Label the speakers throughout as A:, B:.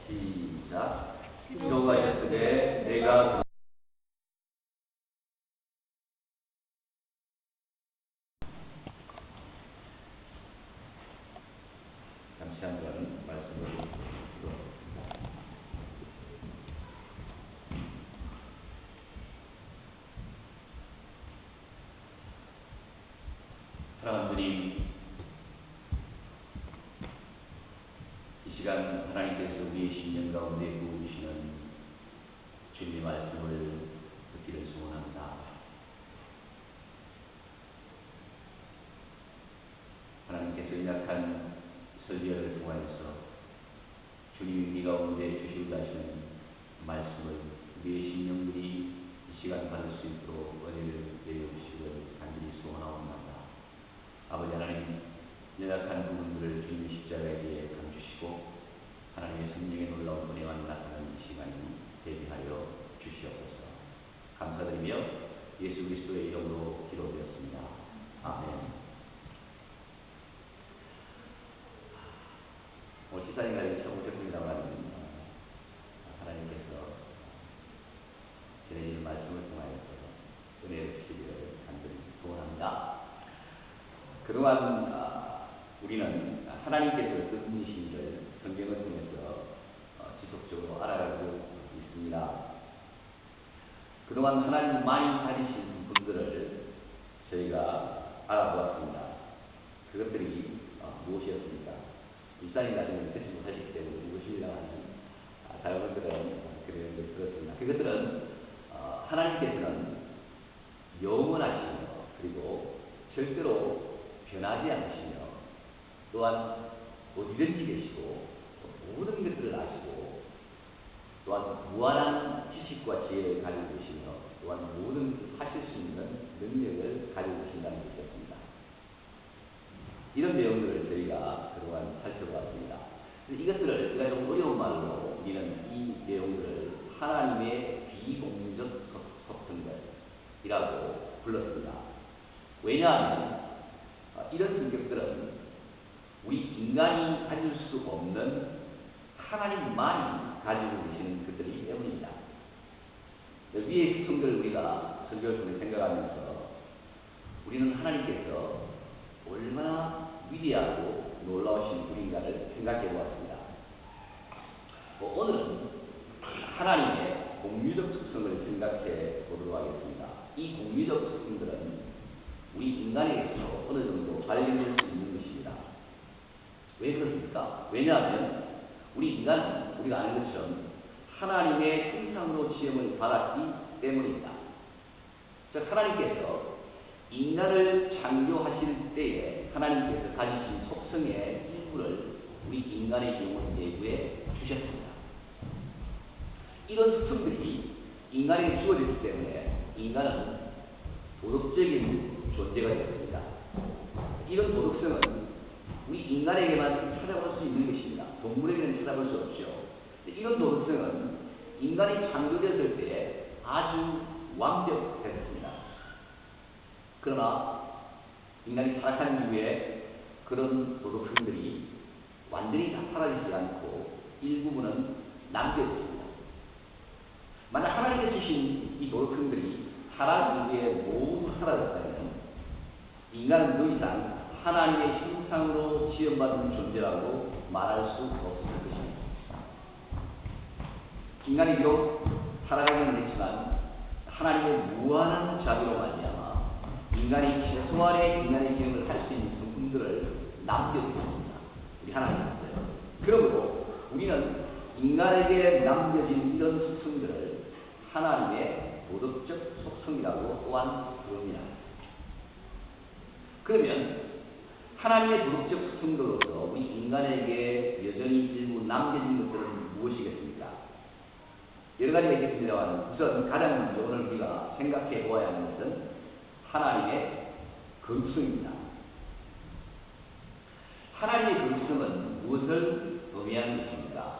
A: 시작. 기도하셨으되 내가 잠시 한번 말씀을 드리겠습니다. 사랑하는 주님, 이 시간 하나님께서 우리의 심령 가운데 부어주시는 주님의 말씀을 듣기를 소원합니다. 하나님께서 연약한 설교를 통하여서 주님이 우리 가운데 주시고자 하시는 말씀을 우리의 심령들이 이 시간 받을 수 있도록 은혜를 내려주시기를 간절히 소원하옵나이다. 아버지 하나님, 연약한 부분들을 주님의 십자가에 감주시고 하나님의 성령의 놀라운 은혜만 나타나는 이 시간이 되게 하여 주시옵소서. 감사드리며 예수 그리스도의 이름으로 기도드렸습니다. 아멘. 지사님과 처음 오셨습니다만 하나님께서 전해지는 말씀을 통하여서 은혜를 주시기를 간절히 소원합니다. 그동안 우리는 하나님께서 어떤 분이신지를 성경을 통해서 지속적으로 알아가고 있습니다. 그동안 하나님 많이 가지신 분들을 저희가 알아보았습니다. 그것들이 무엇이었습니까? 일상에 가시면 듣지 못하시기 때문에 무엇이라고 하는 다양한 그런 것을 들었습니다. 그것들은 하나님께서는 영원하시며 그리고 절대로 변하지 않으시며 또한 어디든지 계시고 모든 것들을 아시고 또한 무한한 지식과 지혜를 가지고 계시며 또한 모든 것을 하실 수 있는 능력을 가지고 계신다는 것이었습니다. 이런 내용들을 저희가 그동안 살펴보았습니다. 이것들을 우리가 좀 어려운 말로 우리는 이 내용들을 하나님의 비공적 속성들이라고 불렀습니다. 왜냐하면 이런 성격들은 우리 인간이 가질 수 없는 하나님만이 가지고 계시는 것들이기 때문입니다. 위의 속성들을 우리가 설교를 통해 생각하면서 우리는 하나님께서 얼마나 위대하고 놀라우신 분인가를 생각해 보았습니다. 오늘은 하나님의 공유적 특성을 생각해 보도록 하겠습니다. 이 공유적 특성들은 우리 인간에게서 어느 정도 발견될 수 있는 것입니다. 왜 그렇습니까? 왜냐하면 우리 인간은 우리가 아는 것처럼 하나님의 형상으로 지음을 받았기 때문입니다. 즉 하나님께서 인간을 창조하실 때에 하나님께서 가지신 속성의 일부를 우리 인간의 영혼 내부에 주셨습니다. 이런 속성들이 인간에게 주어졌기 때문에 인간은 도덕적인 존재가 되었습니다. 이런 도덕성은 우리 인간에게만 찾아볼 수 있는 것입니다. 동물에게는 찾아볼 수 없죠. 이런 도덕성은 인간이 창조되었을 때에 아주 완벽했습니다. 그러나 인간이 타락한 이후에 그런 도덕성들이 완전히 다 사라지지 않고 일부분은 남겨졌습니다. 만약 하나님께 주신 이 도덕성들이 타락 이후에 모두 사라졌다면 인간은 더 이상 하나님의 형상으로 지음받은 존재라고 말할 수 없을 것입니다. 인간이 비록 타락하기는 했지만 하나님의 무한한 자비로 말미암아 인간이 최소한의 인간의 기능을 할 수 있는 성품들을 남겨두었습니다. 우리 하나님께서요. 그러므로 우리는 인간에게 남겨진 이런 속성들을 하나님의 도덕적 속성이라고 또한 부릅니다. 그러면 하나님의 도덕적 속성들로서 우리 인간에게 여전히 일부 남겨진 것들은 무엇이겠습니까? 여러 가지가 있겠습니다만 우선 가장 먼저 오늘 우리가 생각해 보아야 하는 것은 하나님의 거룩성입니다. 하나님의 거룩성은 무엇을 의미하는 것입니까?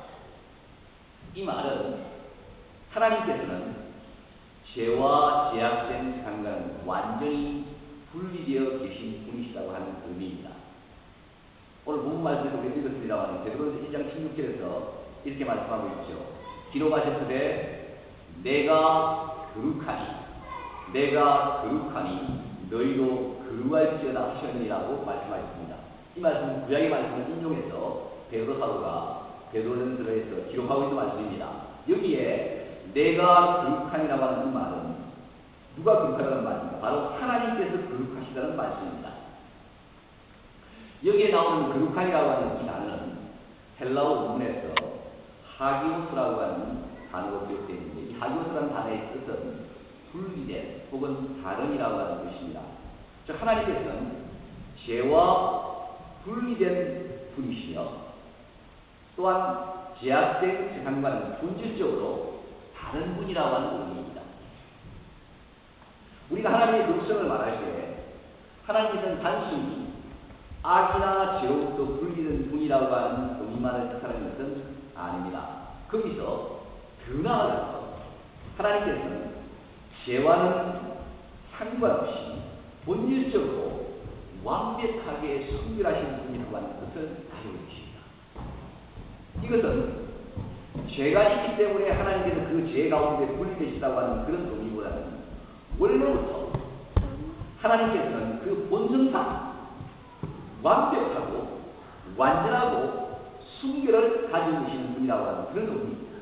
A: 이 말은 하나님께서는 죄와 죄악된 상관은 완전히 분리되어 계신 분이시다고 하는 의미입니다. 오늘 본문 말씀에서 우리가 읽었습니다만 베드로전서 1장 16절에서 이렇게 말씀하고 있죠. 기록하셨으되 내가 거룩하니 너희도 거룩할지어다 하셨느니라고 말씀하셨습니다. 이 말씀은 구약의 말씀을 인용해서 베드로 사도가 베드로전서에서 기록하고 있는 말씀입니다. 여기에 내가 거룩하니라고 하는 이 말은 누가 거룩하다는 말입니다. 바로 하나님께서 거룩하시다는 말씀입니다. 여기에 나오는 거룩하니라고 하는 이 단어는 헬라어 원문에서 하기오스라고 하는 단어로 기록되어 있는데, 이 하기오스라는 단어의 뜻은 분리된 혹은 다른이라고 하는 것입니다. 즉 하나님께서는 죄와 분리된 분이시며 또한 제약된 세상과는 본질적으로 다른 분이라고 하는 의미입니다. 우리가 하나님의 거룩성을 말할 때 하나님께서는 단순히 악이나 죄로부터 분리된 분이라고 하는 의미만을 뜻하는 것은 아닙니다. 거기서 더 나아가서 하나님께서는 죄와는 상관없이 본질적으로 완벽하게 순결하신 분이라고 하는 것을 가지고 계십니다. 이것은 죄가 있기 때문에 하나님께서 그 죄 가운데 분리되시다고 하는 그런 의미보다는 원래부터 하나님께서는 그 본성상 완벽하고 완전하고 순결을 가지고 계시는 분이라고 하는 그런 의미입니다.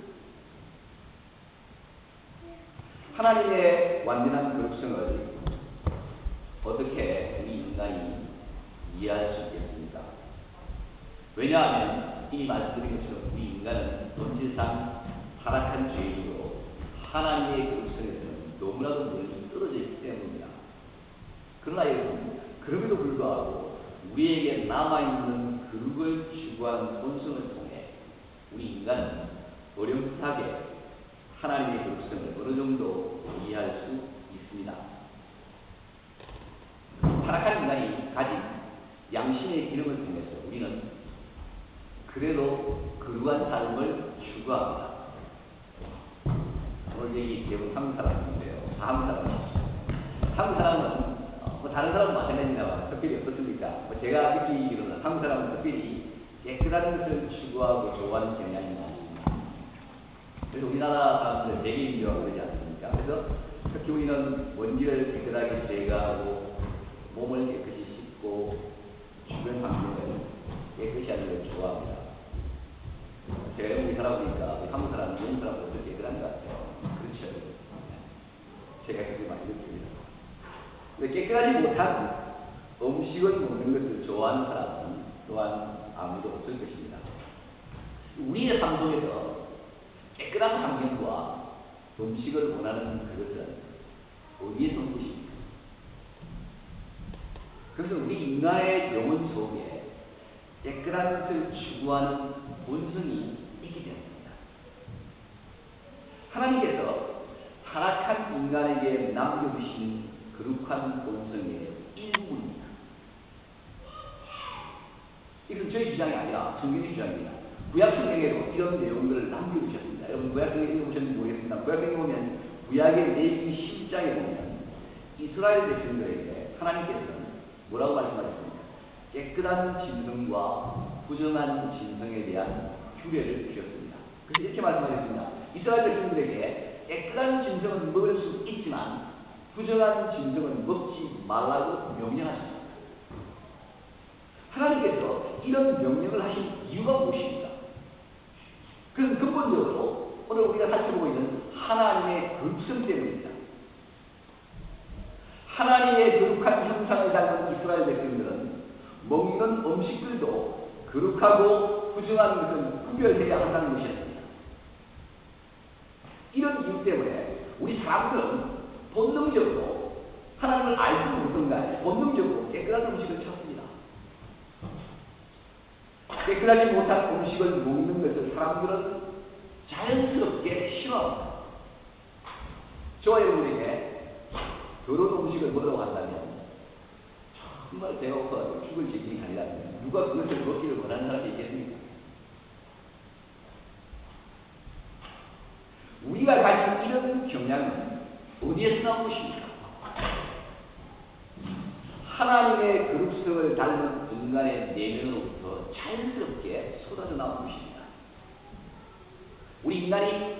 A: 하나님의 완전한 거룩성을 어떻게 우리 인간이 이해할 수 있겠습니까? 왜냐하면 이미 말씀드린 것처럼 우리 인간은 본질상 타락한 죄인으로 하나님의 거룩성에서는 너무나도 멀리 떨어져 있기 때문입니다. 그러나 여러분, 그럼에도 불구하고 우리에게 남아있는 거룩을 추구하는 본성을 통해 우리 인간은 어렴풋하게 하나님의 거룩성을 어느 정도 이해할 수 있습니다. 타락한 인간이 가진 양심의 기능을 통해서 우리는 그래도 거룩한 삶을 추구합니다. 오늘 얘기 대부분 한국 사람인데요. 다 한국 사람이시죠. 한국 사람은 다른 사람도 마찬가지입니다. 특별히 어떻습니까? 제가 느끼기로는 한국 사람은 특별히 깨끗한 것을 추구하고 좋아하는 경향이 많습니다. 그래서 우리나라 사람들 대개인적으로 그러지 않습니까? 그래서 특히 우리는 먼지를 깨끗하게 제거하고 몸을 깨끗이 씻고 주변 환경을 깨끗이 하는 걸 좋아합니다. 제가 여기 살아보니까 한국 사람은 영국 사람보다 깨끗한 것 같아요. 그렇죠. 제가 그렇게 많이 느낍니다. 깨끗하지 못한 음식을 먹는 것을 좋아하는 사람은 또한 아무도 없을 것입니다. 우리의 삶 속에서 깨끗한 환경과 음식을 원하는 그것은 어디에서 온 것입니까? 그것은 우리 인간의 영혼 속에 깨끗한 것을 추구하는 본성이 있기 때문입니다. 하나님께서 타락한 인간에게 남겨주신 거룩한 본성의 일부입니다. 이건 저희 주장이 아니라 성경의 주장입니다. 구약성경에도 이런 내용들을 남겨주셨습니다. 여러분 구약성경 읽어보셨는지 모르겠습니다. 구약성경 보면 구약의 레위기 10장에 보면 이스라엘 백성들에게 하나님께서는 뭐라고 말씀하셨습니까? 깨끗한 짐승과 부정한 짐승에 대한 규례를 주셨습니다. 그래서 이렇게 말씀하셨습니다. 이스라엘 백성들에게 깨끗한 짐승은 먹을 수 있지만 부정한 짐승은 먹지 말라고 명령하십니다. 하나님께서 이런 명령을 하신 이유가 무엇입니까? 그건 근본적으로 오늘 우리가 살펴보고 있는 하나님의 거룩성 때문입니다. 하나님의 거룩한 형상을 닮은 이스라엘 백성들은 먹는 음식들도 거룩하고 부정한 것은 구별해야 한다는 것이었습니다. 이런 이유 때문에 우리 사람들은 본능적으로 하나님을 알지 못한가 본능적으로 깨끗한 음식을 찾습니다. 깨끗하지 못한 음식을 먹는 것을 사람들은 자연스럽게 싫어합니다. 저와 여러분에게 더러운 음식을 먹으러 간다면 정말 배가 고파서 죽을 지경이 아니라면 누가 그것을 먹기를 원하는 사람이 있겠습니까? 우리가 가진 이런 경향은 어디에서 나온 것입니까? 하나님의 거룩성을 닮은 인간의 내면으로부터 자연스럽게 쏟아져 나온 것입니다. 우리 인간이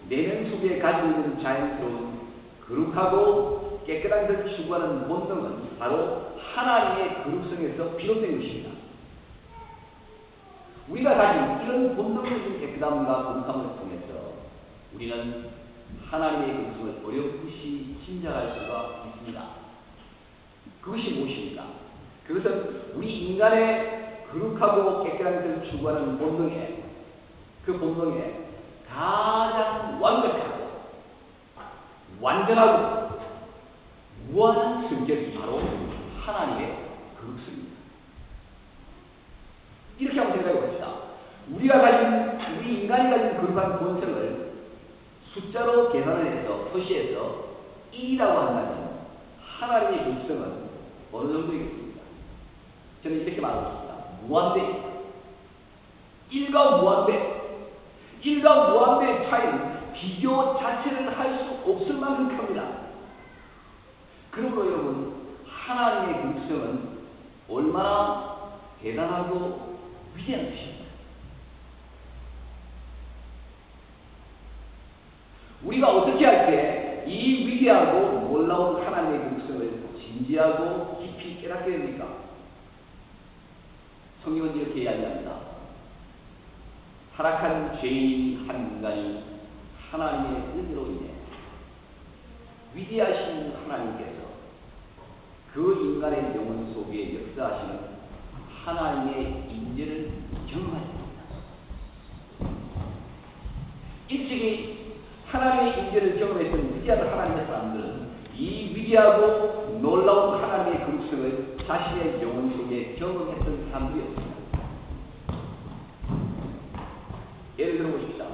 A: 내면 속에 가지고 있는 자연스러운 거룩하고 깨끗한 것을 추구하는 본능은 바로 하나님의 거룩성에서 비롯된 것입니다. 우리가 가진 이런 본능적인 깨끗함과 거룩함을 통해서 우리는 하나님의 거룩성을 어렴풋이 짐작할 수가 있습니다. 그것이 무엇입니까? 그것은 우리 인간의 거룩하고 깨끗한 것을 추구하는 본능에, 그 본능에 가장 완벽하고 완전하고 무한한 성격이 바로 하나님의 거룩성입니다. 이렇게 한번 생각해 봅시다. 우리 인간이 가진 거룩한 본성을 숫자로 계산을 해서 표시해서 1이라고 한다면 하나님의 거룩성은 어느 정도이겠습니까? 저는 이렇게 말하겠습니다. 무한대입니다. 1과 무한대. 1과 무한대의 차이는 비교 자체를 할 수 없을 만큼 큽니다. 그러므로 여러분, 하나님의 거룩성은 얼마나 대단하고 위대한 것입니다. 우리가 어떻게 할 때 이 위대하고 놀라운 하나님의 거룩성을 진지하고 깊이 깨닫게 됩니까? 성경은 이렇게 이야기합니다. 타락한 죄인 한 인간이 하나님의 은혜로 인해 위대하신 하나님께서 그 인간의 영혼 속에 역사하시는 하나님의 인재를 경험하십니다. 일찍이 하나님의 인재를 경험했던 위대한 하나님의 사람들은 이 위대하고 놀라운 하나님의 거룩성을 자신의 영혼 속에 경험했던 사람들이었습니다. 예를 들어 보십시다.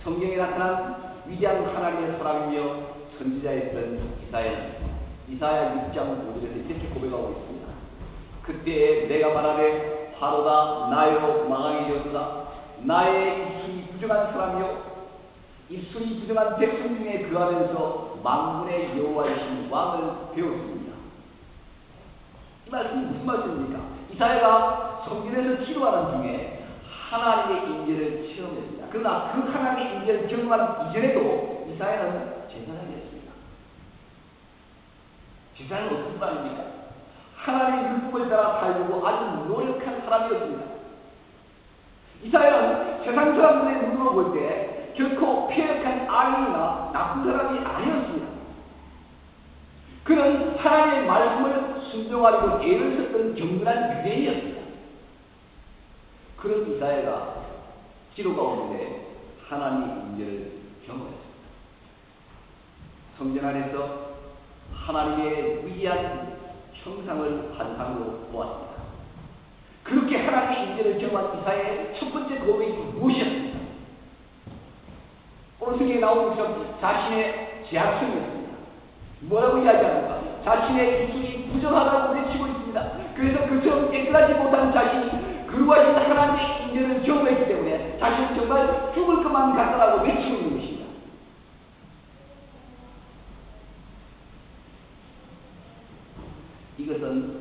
A: 성경에 나타난 위대한 하나님의 사람이며 선지자였던 이사야 6장 5절에서 이렇게 고백하고 있습니다. 그때 내가 말하되 화로가 나로 망하게 되었다. 나의 입술이 부정한 사람이요 입술이 부정한 백성 중에 거하면서 만군의 여호와이신 왕을 배웠습니다. 이 말씀이 무슨 말씀입니까? 이사야가 성전에서 기도하는 중에 하나님의 인재를 체험했습니다. 그러나 그 하나님의 인재를 경험한 이전에도 이사야는 제사장이었습니다. 제사장은 어떤 사람입니까? 하나님의 율법을 따라 살려고 아주 노력한 사람이었습니다. 이사야는 세상 사람들의 눈으로 볼 때 결코 폐역한 악인이나 나쁜 사람이 아니었습니다. 그는 하나님의 말씀을 순종하려고 애를 썼던 경건한 유대인이었습니다. 그런 이사야가 기도 가운데 하나님의 인재를 경험했습니다. 성전 안에서 하나님의 위대한 형상을 환상으로 보았습니다. 그렇게 하나님의 인재를 경험한 이사야의 첫 번째 고백이 무엇이었습니까? 오늘 성경에 나오는 것처럼 자신의 제약성이었습니다. 뭐라고 이야기합니까? 자신의 입술이 부정하다고 외치고 있습니다. 그래서 그처럼 깨끗하지 못한 자신이 그루하신 하나님의 인재를 경험했기 때문에 자신은 정말 죽을 것만 같다라고 외치고 있는 것입니다. 이것은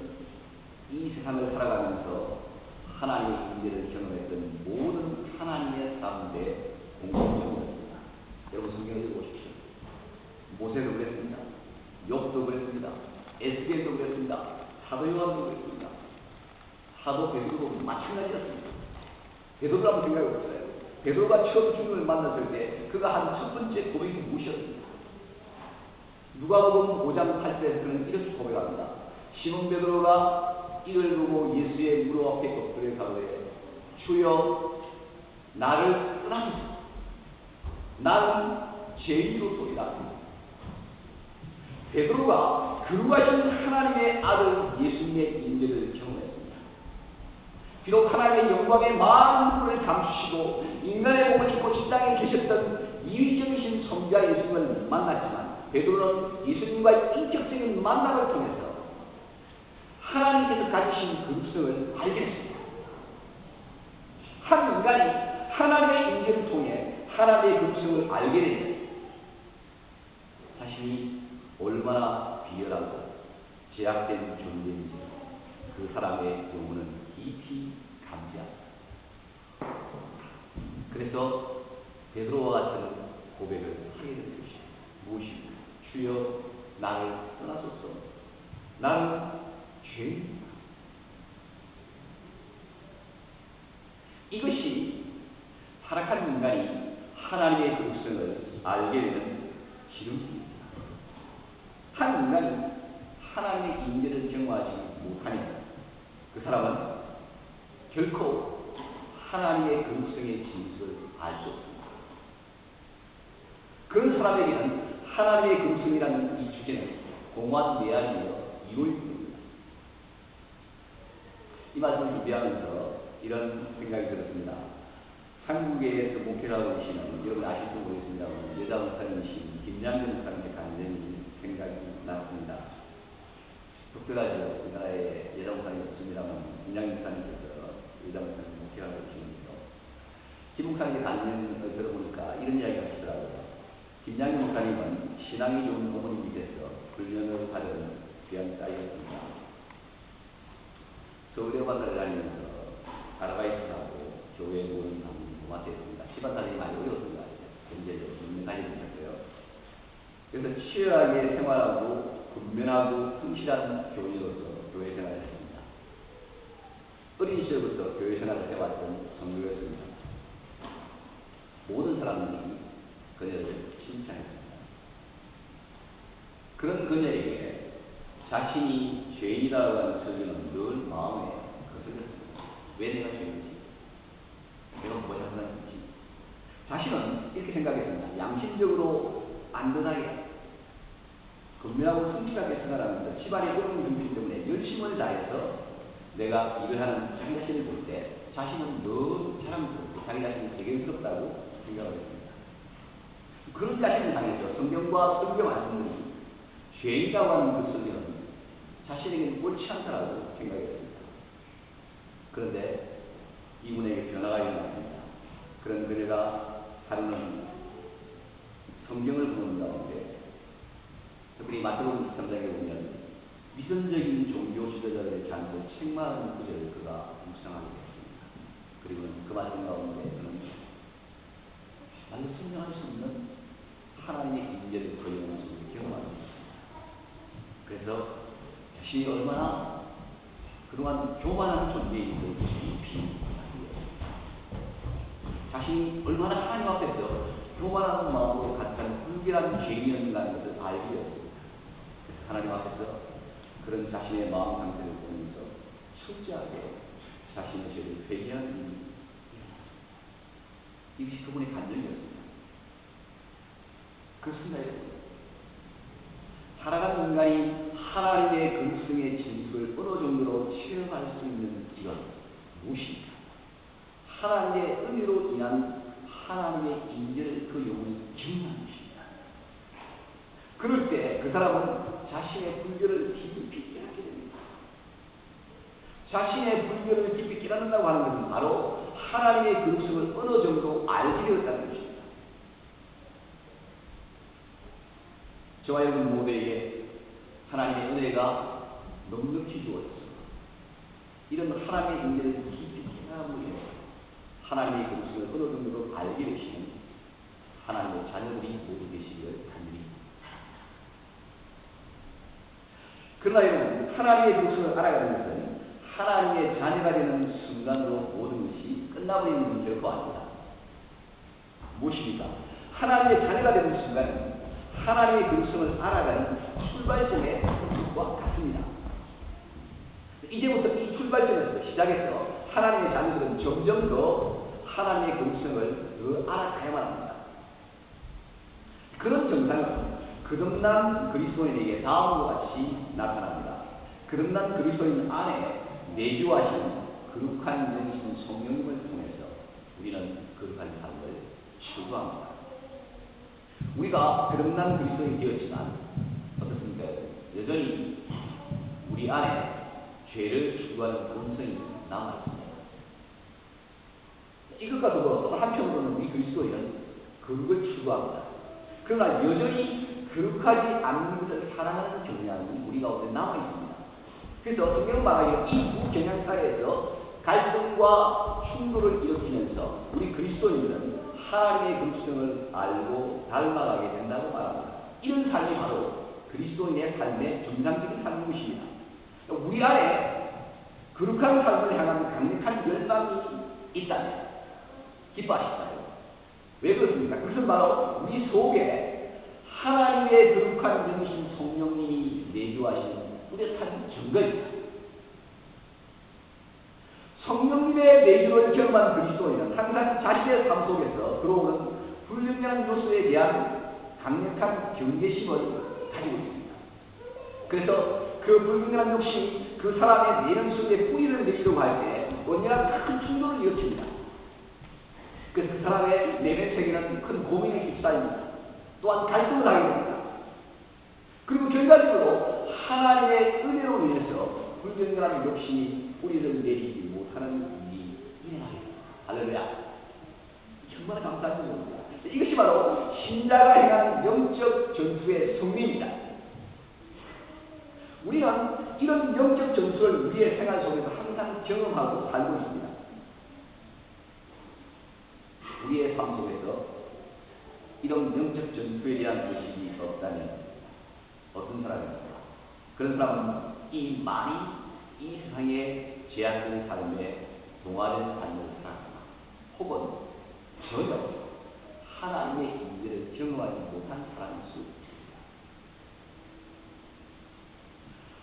A: 이 세상을 살아가면서 하나님의 인재를 경험했던 모든 하나님의 사람들의 공통점이었습니다. 여러분 성경을 읽어보십시오. 모세도 그랬습니다. 욥도 그랬습니다. 에스겔도 그랬습니다. 사도 요한도 그랬습니다. 사도 베드로도 마찬가지였습니다. 베드로를 한번 생각해 보세요. 베드로가 처음 주님을 만났을 때 그가 한 첫 번째 고백이 무엇이었습니까? 누가복음 5장 8절에서 그는 이렇게 고백합니다. 시몬 베드로가 이를 보고 예수의 무릎 앞에 엎드려 가로되 주여 나를 떠나소서. 나는 죄인으로소이다. 베드로가 거룩하신 하나님의 아들 예수님의 인재를 경험했습니다. 비록 하나님의 영광의 많은 눈을 감추시고 인간의 몸을 입고 이 땅에 계셨던 이위적이신 성자 예수님을 만났지만 베드로는 예수님과의 인격적인 만남을 통해서 하나님께서 가지신 거룩성을 알게 됐습니다. 한 인간이 하나님의 인재를 통해 하나님의 거룩성을 알게 되면 자신이 얼마나 비열하고 제약된 존재인지 그 사람의 영혼은 깊이 감지합니다. 그래서 베드로와 같은 고백을 하게 될 것이다. 무엇입니까? 주여 나를 떠나소서. 나는 죄인입니다. 이것이 타락한 인간이 하나님의 거룩성을 알게 되는 지름길입니다. 한 인간이 하나님의 인재를 경험하지 못하면 그 사람은 결코 하나님의 거룩성의 진수를 알 수 없습니다. 그런 사람에게는 하나님의 거룩성이라는 이 주제는 공허한 내용이며 이론입니다. 이 말씀을 준비하면서 이런 생각이 들었습니다. 한국에서 목회를 하고 계시는, 여러분 아실지 모르겠습니다만, 여자 목사님이신 김양근 목사님께 관련된 생각이 났습니다. 독특하죠. 우리나라에 여자 목사님이 없습니다만, 김양근 목사님께서 여자 목사님 목회하고 계시면서, 김 목사님의 관련을 들어보니까 이런 이야기를 하시더라고요. 김양근 목사님은 신앙이 좋은 어머니 밑에서 훈련을 받은 귀한 딸이었습니다. 서울대 관을 다니면서 아르바이트하고 교회 모임 하는 고맙겠습니다. 집안 사정이 많이 어려웠습니다. 경제적으로 문제까지 있었고요. 그래서 치열하게 생활하고 근면하고 성실한 교인으로서 교회 생활을 했습니다. 어린 시절부터 교회 생활을 해왔던 성도였습니다. 모든 사람들이 그녀를 칭찬했습니다. 그런 그녀에게 자신이 죄인이라고 하는 설교는 늘 마음에 거슬렸습니다. 왜 내가 죄인이지? 내가 뭐 잘못했지? 자신은 이렇게 생각했습니다. 양심적으로 안전하게 근면하고 성실하게 생활하면서 집안의 어려운 정신 때문에 열심을 다해서 내가 일을 하는 자기 자신을 볼 때 자신은 늘 자랑스럽고 자기 자신이 대견스럽다고 생각을 했습니다. 그런 자신을 향해서 성경과 성경 말씀들이 죄인이라고 하는 그 설교는 자신에게는 옳지 않다라고 생각했습니다. 그런데 이분에게 변화가 일어났습니다. 그런 그녀가 하루는 성경을 보는 가운데 특히 마태복음 13장에 보면 위선적인 종교 지도자들의 잘못을 책망하는 구절을 그가 묵상하게 됐습니다. 그리고 그 말씀 가운데 그는 말로 설명할 수 없는 하나님의 인재를 거역하는 것을 경험하게 됐습니다. 그래서 자신이 얼마나 그동안 교만한 존재인 것이 비밀입니다. 자신이 얼마나 하나님 앞에서 교만한 마음으로 가득한 불길한 죄인이었다는 것을 알게 되었습니다. 그래서 하나님 앞에서 그런 자신의 마음 상태를 보면서 철저하게 자신의 죄를 회개하는 일이 이것이 그분의 간증이었습니다. 그렇습니다. 살아가는 인간이 하나님의 거룩성의 진수를 어느 정도로 체험할 수 있는 이건 무엇입니까? 하나님의 은혜로 인한 하나님의 인재를 그 영혼이 경험하는 것입니다. 그럴 때 그 사람은 자신의 불교를 깊이 깨닫게 됩니다. 자신의 불교를 깊이 깨닫는다고 하는 것은 바로 하나님의 거룩성을 어느 정도 알게 되었다는 것입니다. 저와 여러분 모두에게 하나님의 은혜가 넉넉히 주어졌습니다. 이런 하나님의 인재를 깊이 깨달음으로 인해서 하나님의 거룩성을 어느 정도로 알게 되시는 하나님의 자녀들이 모두 되시기를 간절히. 그러나 여러분, 하나님의 거룩성을 알아가는 것은 하나님의 자녀가 되는 순간으로 모든 것이 끝나버리는 것은 결코 아닙니다. 무엇입니까? 하나님의 자녀가 되는 순간은 하나님의 거룩성을 알아가는 출발점의 것과 같습니다. 이제부터 이 출발점에서 시작해서 하나님의 자녀들은 점점 더 하나님의 거룩성을 더 알아가야만 합니다. 그런 정상은 거듭난 그리스도인에게 다음과 같이 나타납니다. 거듭난 그리스도인 안에 내주하신 거룩한 영이신 성령님을 통해서 우리는 거룩한 삶을 추구합니다. 우리가 거듭난 그리스도인이 되었지만 어떻습니까? 여전히 우리 안에 죄를 추구하는 본성이 남아있습니다. 이것과 더불어 한편으로는 우리 그리스도인은 거룩을 추구합니다. 그러나 여전히 거룩하지 않는 것을 사랑하는 경향이 우리 가운데 남아있습니다. 그래서 성경 말하기로 이 두 경향 사이에서 갈등과 충돌을 일으키면서 우리 그리스도인들은 하나님의 그릇성을 알고 닮아가게 된다고 말합니다. 이런 삶이 바로 그리스도인의 삶의 정상적인 삶인 것입니다. 우리 안에 거룩한 삶을 향한 강력한 열망이 있다면 기뻐하시다요. 왜 그렇습니까? 그것은 바로 우리 속에 하나님의 거룩한 영이신 성령님이 내주하시는 뚜렷한 증거입니다. 성령님의 내주를 경험한 그리스도인은 항상 자신의 삶 속에서 들어오는 불분명한 요소에 대한 강력한 경계심을 가지고 있습니다. 그래서 그 불분명한 욕심이 그 사람의 내면 속에 뿌리를 내리려고 할 때 언제나 큰 충돌을 일으킵니다. 그래서 그 사람의 내면 세계는 큰 고민에 휩싸입니다. 또한 갈등을 하게 됩니다. 그리고 결과적으로 하나님의 은혜로 인해서 불분명한 욕심이 뿌리를 내리지 못하는 일이 일어나게 됩니다. 할렐루야. 정말 감사한 일입니다. 이것이 바로 신자가 행하는 영적 전투의 승리입니다. 우리는 이런 영적 전투를 우리의 생활 속에서 항상 경험하고 살고 있습니다. 우리의 삶 속에서 이런 영적 전투에 대한 의식이 없다면 어떤 사람입니까? 그런 사람은 이 세상의 제약된 삶에 동화된 삶을 살아가거나 혹은 전혀 하나님의 인재를 경험하지 못한 사람일 수 있습니다.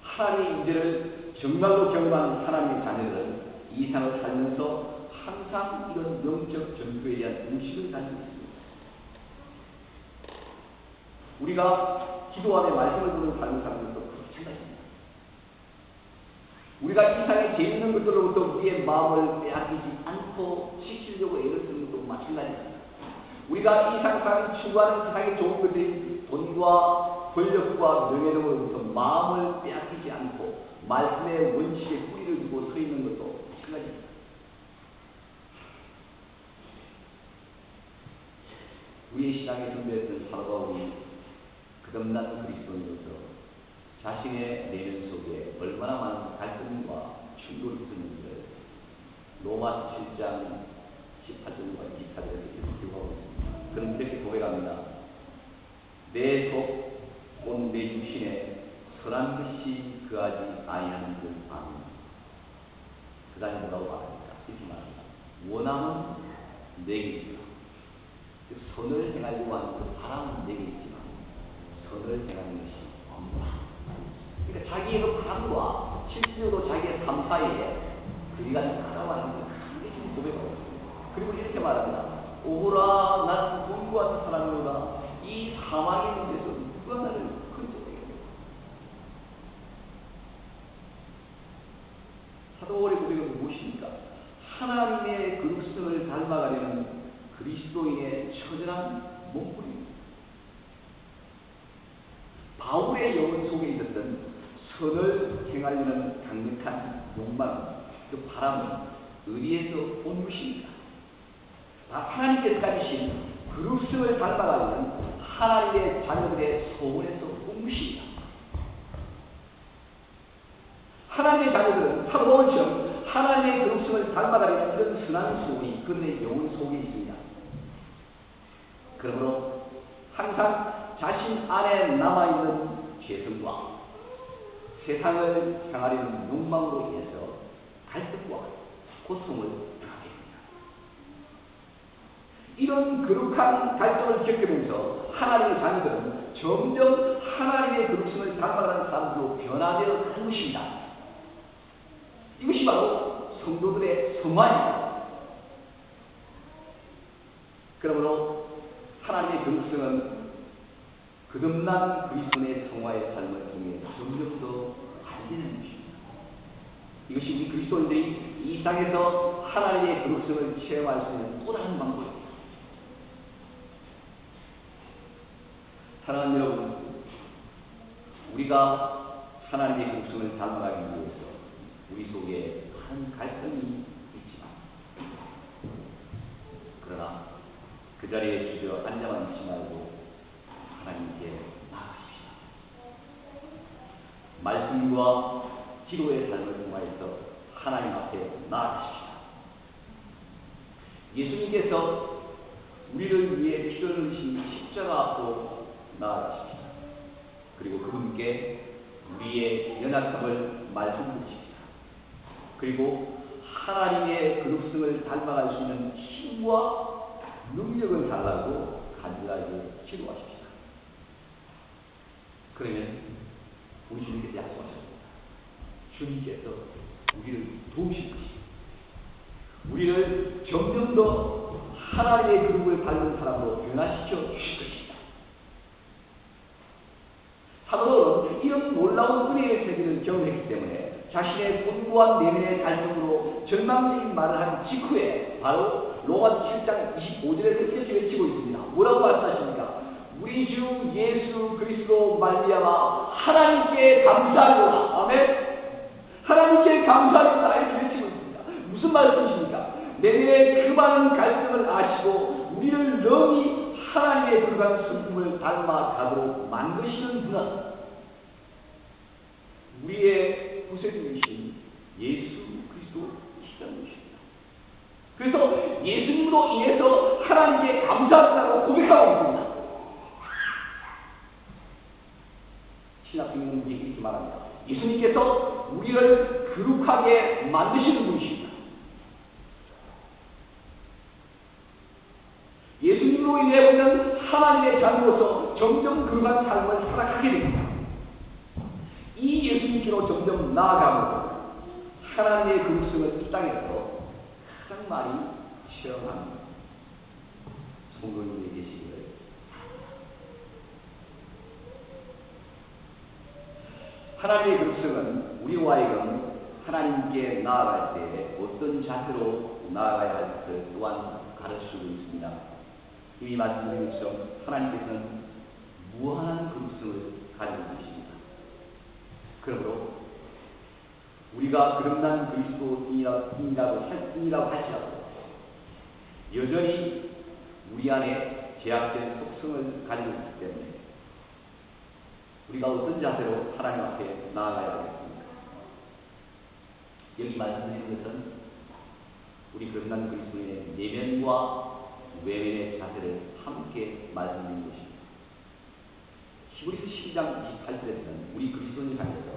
A: 하나님의 인재를 정말로 경험한 하나님의 자녀들은 이 세상을 살면서 항상 이런 영적 전투에 대한 의식을 가지고 있습니다. 우리가 기도 안에 말씀을 듣는 삶을 살면서 마찬가지입니다. 우리가 이 세상에 재밌는 것들로부터 우리의 마음을 빼앗기지 않고 지키려고 애를 쓰는 것도 마찬가지입니다. 우리가 이 세상에 추구하는 세상의 좋은 것들이 돈과 권력과 명예 등으로부터 마음을 빼앗기지 않고 말씀의 원칙에 뿌리를 두고 서 있는 것도 마찬가지입니다. 우리의 신앙에 선배했던 사도 바울이 거듭난 그리스도인으로서 자신의 내면 속에 얼마나 많은 갈등과 충돌이 있었는지를 로마서 7장 18절과 24절에서 계속 기록하고 있습니다. 그는 이렇게 고백합니다. 내 속 온 내 육신에 선한 것이 그하지 아니하는 줄 아노니. 그 다음에 뭐라고 말합니까? 이렇게 말합니다. 원함은 내게 있다. 선을 행하려고 하는 그 바람은 내게 있지만 선을 행하는 것이 없다. 그러니까 자기의 그 바람과 실제로 자기의 삶 사이에 거리가 가까워하는 걸 크게 좀 고백하고 있습니다. 그리고 이렇게 말합니다. 오호라 나는 공부한 사람이로다. 이 사망의 문제에서 누가 나를 건져내겠느냐. 사도 바울의 고백은 무엇입니까? 하나님의 그릇성을 닮아가려는 그리스도인의 처절한 몸부림입니다. 바울의 영혼 속에 있었던 선을 행하려는 강력한 욕망, 그 바람은 어디에서 온 것입니까? 다 하나님께서 가지신 그릇성을 닮아가려는 하나님의 자녀들의 소원에서 온 것입니다. 하나님의 자녀들은 사도 바울처럼 하나님의 그릇성을 닮아가려는 이런 선한 소원이 그들의 영혼 속에 있습니다. 그러므로 항상 자신 안에 남아있는 죄성과 세상을 향하려는 욕망으로 인해서 갈등과 고통을 당하게 됩니다. 이런 거룩한 갈등을 겪으면서 하나님의 자녀들은 점점 하나님의 거룩성을 닮아가는 사람으로 변화되어 가는 것입니다. 이것이 바로 성도들의 성화입니다. 그러므로 하나님의 거룩성은 거듭난 그리스도의 성화의 삶을 통해 점점 더 발전되는 것입니다. 이것이 우리 그리스도인들이 이 땅에서 하나님의 거룩성을 체험할 수 있는 또 다른 방법입니다. 사랑하는 여러분, 우리가 하나님의 거룩성을 닮아가기 위해서 우리 속에 한 갈등이 있지만, 그러나 그 자리에 주저 앉아만 있지 말고 하나님께 나아가십시다. 말씀과 기도의 삶을 통하여서 하나님 앞에 나아가십시다. 예수님께서 우리를 위해 피를 흘리신 십자가 앞으로 나아가십시다. 그리고 그분께 우리의 연약함을 말씀드리십시다. 그리고 하나님의 그룹성을 닮아갈 수 있는 힘과 능력을 달라고 간절하게 기도하십시다. 그러면 우리 주님께서 약속하셨습니다. 주님께서 우리를 도우실 것입니다. 우리를 점점 더 하나님의 그룹을 밟는 사람으로 변화시켜 주실 것입니다. 사도는 이런 놀라운 은혜의 세계를 경험했기 때문에 자신의 곤고한 내면의 갈등으로 절망적인 말을 한 직후에 바로 로마서 7장 25절에서 이렇게 외치고 있습니다. 뭐라고 말씀하십니까? 우리 주 예수 그리스도 말미암아 하나님께 감사하노라. 아멘. 하나님께 감사하노라 이렇게 외치고 있습니다. 무슨 말씀이십니까? 내면의 그 많은 갈등을 아시고 우리를 능히 하나님의 불가한 성품을 닮아가도록 만드시는 분은 우리의 구세주이신 예수 그리스도이시다는 것입니다. 그래서 예수님으로 인해서 하나님께 감사한다고 고백하고 있습니다. 신학생은 이렇게 말합니다. 예수님께서 우리를 거룩하게 만드시는 분이십니다. 예수님으로 인해 우리는 하나님의 자녀로서 점점 거룩한 삶을 살아가게 됩니다. 이 예수님께로 점점 나아가면 하나님의 그릇을 이 땅에서 가장 많이 체험하는 성도님이 계시기를 하나님의 그릇은 우리와 하여금 하나님께 나아갈 때 어떤 자세로 나아가야 할 것을 또한 가르치고 있습니다. 이미 말씀드린 것처럼 하나님께서는 무한한 그릇을 가지고 계십니다. 그러므로 우리가 거듭난 그리스도인이라고 할지라도 여전히 우리 안에 제약된 속성을 가지고 있기 때문에 우리가 어떤 자세로 하나님 앞에 나아가야 하겠습니까? 여기 말씀드리는 것은 우리 거듭난 그리스도인의 내면과 외면의 자세를 함께 말씀드리는 것입니다. 히브리서 12장 28절에서는 우리 그리스도인을 향해서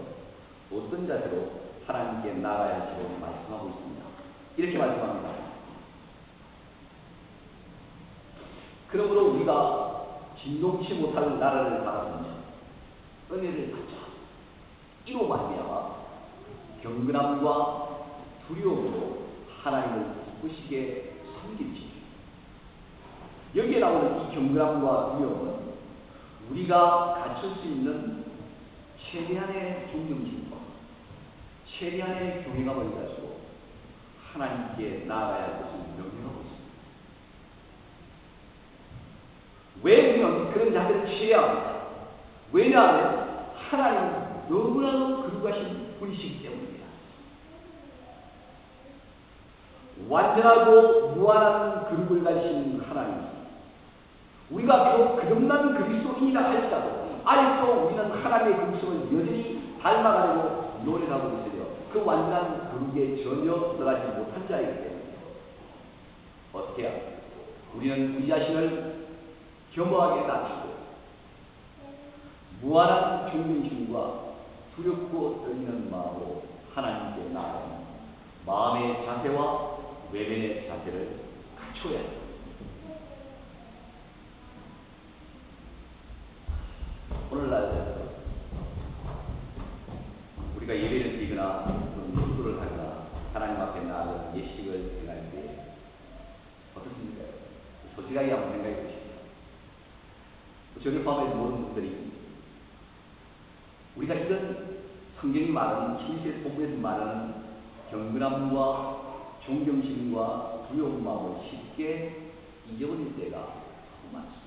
A: 어떤 자세로 하나님께 나아가야 할지로 말씀하고 있습니다. 이렇게 말씀합니다. 그러므로 우리가 진동치 못할 나라를 바라보며 은혜를 받자. 이로 말미암아 경건함과 두려움으로 하나님을 기쁘시게 섬길지. 여기에 나오는 이 경건함과 두려움은 우리가 갖출 수 있는 최대한의 존경심과 최대한의 교회감을 가지고 하나님께 나아가야 할 것을 명령하고 있습니다. 왜 우리는 그런 자세를 취해야 합니까? 왜냐하면 하나님은 너무나도 거룩하신 분이시기 때문입니다. 완전하고 무한한 거룩을 가지신 하나님, 우리가 비록 거듭난 그리스도인이라 할지라도 아직도 우리는 하나님의 그리스도를 여전히 닮아가려고 노력하고 있으며 그 완전한 거룩에 전혀 들어가지 못한 자이기 때문에 어떻게 해야 합니까? 우리는 우리 자신을 겸허하게 낮추고 무한한 존경심과 두렵고 떨리는 마음으로 하나님께 나아가는 마음의 자세와 외면의 자세를 갖춰야 합니다. 오늘날 우리가 예배를 드리거나 기도를 하거나 하나님 앞에 나아가 예식을 행할 때 어떻습니까? 솔직하게 한번 생각해 보십시오. 저를 포함해서 모든 분들이 우리가 이런 성경이 말하는 7세 본문에서 말하는 경건함과 존경심과 두려운 마음을 쉽게 잊어버릴 때가 많습니다.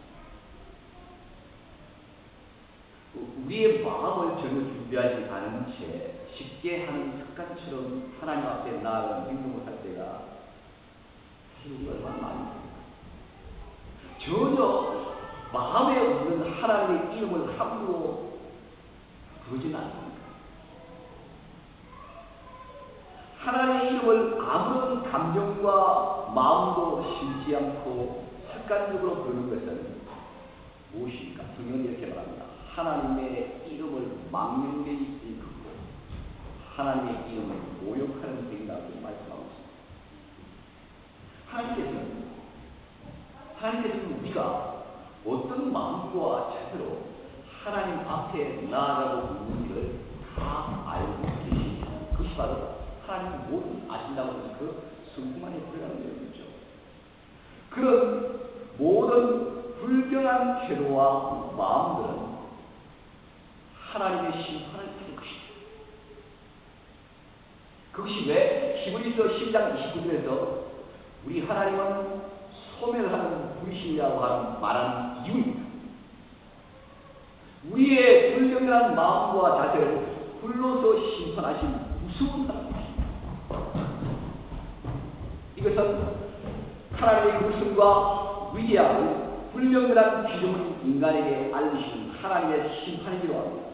A: 우리의 마음을 전혀 준비하지 않은 채 쉽게 하는 습관처럼 하나님 앞에 나아가는 행동을 할 때가 사실 얼마나 많이 있습니까? 전혀 마음에 없는 하나님의 이름을 함부로 부르진 않습니다. 하나님의 이름을 아무런 감정과 마음도 심지 않고 직관적으로 보는 것은 무엇입니까? 성경은 이렇게 말합니다. 하나님의 이름을 망령되이 일컫고 하나님의 이름을 모욕하는 행위라고 말씀하고 있습니다. 하나님께서는 우리가 어떤 마음과 자세로 하나님 앞에 나아가고 있는지를 다 알고 계시니 그것이 바로 하나님 모든 아신다고 해서 그 성품만에 불과한 내용이죠. 그런 모든 불경한 태도와 마음들은 하나님의 심판을 받을 것입니다. 그것이 왜 히브리서 10장 29절에서 우리 하나님은 소멸하는 불신이라고 말하는 이유입니다. 우리의 불경한 마음과 자세를 불로서 심판하신 무서운 하나님입니다. 이것은 하나님의 극성과 위대함을 불명확한 기준을 인간에게 알리시는 하나님의 심판이기도 합니다.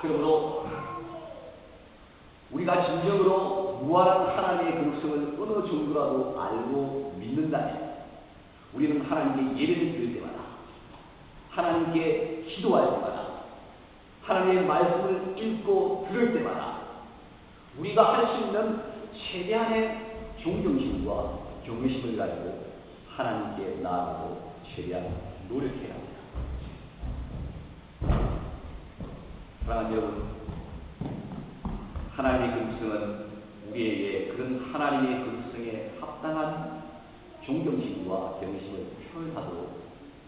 A: 그러므로 우리가 진정으로 무한한 하나님의 극성을 어느 정도라도 알고 믿는다면 우리는 하나님께 예배를 드릴 때마다 하나님께 기도할 때마다 하나님의 말씀을 읽고 들을 때마다 우리가 할 수 있는 최대한의 존경심과 경외심을 가지고 하나님께 나아가고 최대한 노력해야 합니다. 사랑하는 여러분, 하나님의 극성은 우리에게 그런 하나님의 극성에 합당한 존경심과 경외심을 표현하도록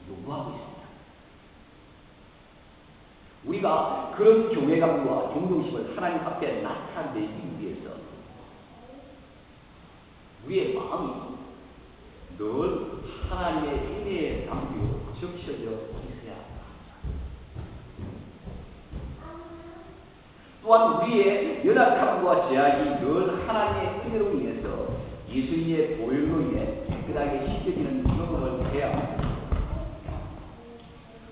A: 요구하고 있습니다. 우리가 그런 경외감과 존경심을 하나님 앞에 나타내기 위해서 우리의 마음이 늘 하나님의 은혜에 담기로 적셔져 있어야 합니다. 또한 우리의 연약함과 제약이 늘 하나님의 은혜로 인해서 예수님의 보혈로 인해 깨끗하게 씻겨지는 경험을 해야 합니다.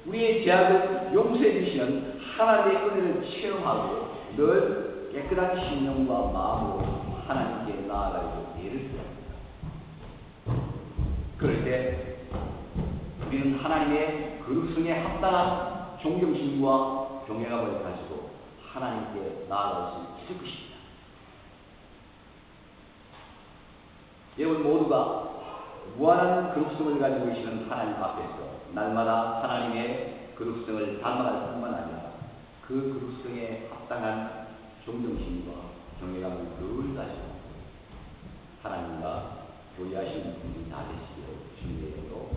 A: 우리의 제약을 용서해 주시는 하나님의 은혜를 체험하고 늘 깨끗한 심령과 마음으로 하나님께 나아가려고 애를 써야 합니다. 그럴 때 우리는 하나님의 거룩성에 합당한 존경심과 경외감을 가지고 하나님께 나아갈 수 있을 것입니다. 여러분 모두가 무한한 거룩성을 가지고 계시는 하나님 앞에서 날마다 하나님의 거룩성을 닮아갈 뿐만 아니라 그 거룩성에 합당한 존경심과 경외감을 늘 가지고 하나님과 교제하시는 분이 다 되시기를 주님의 이름으로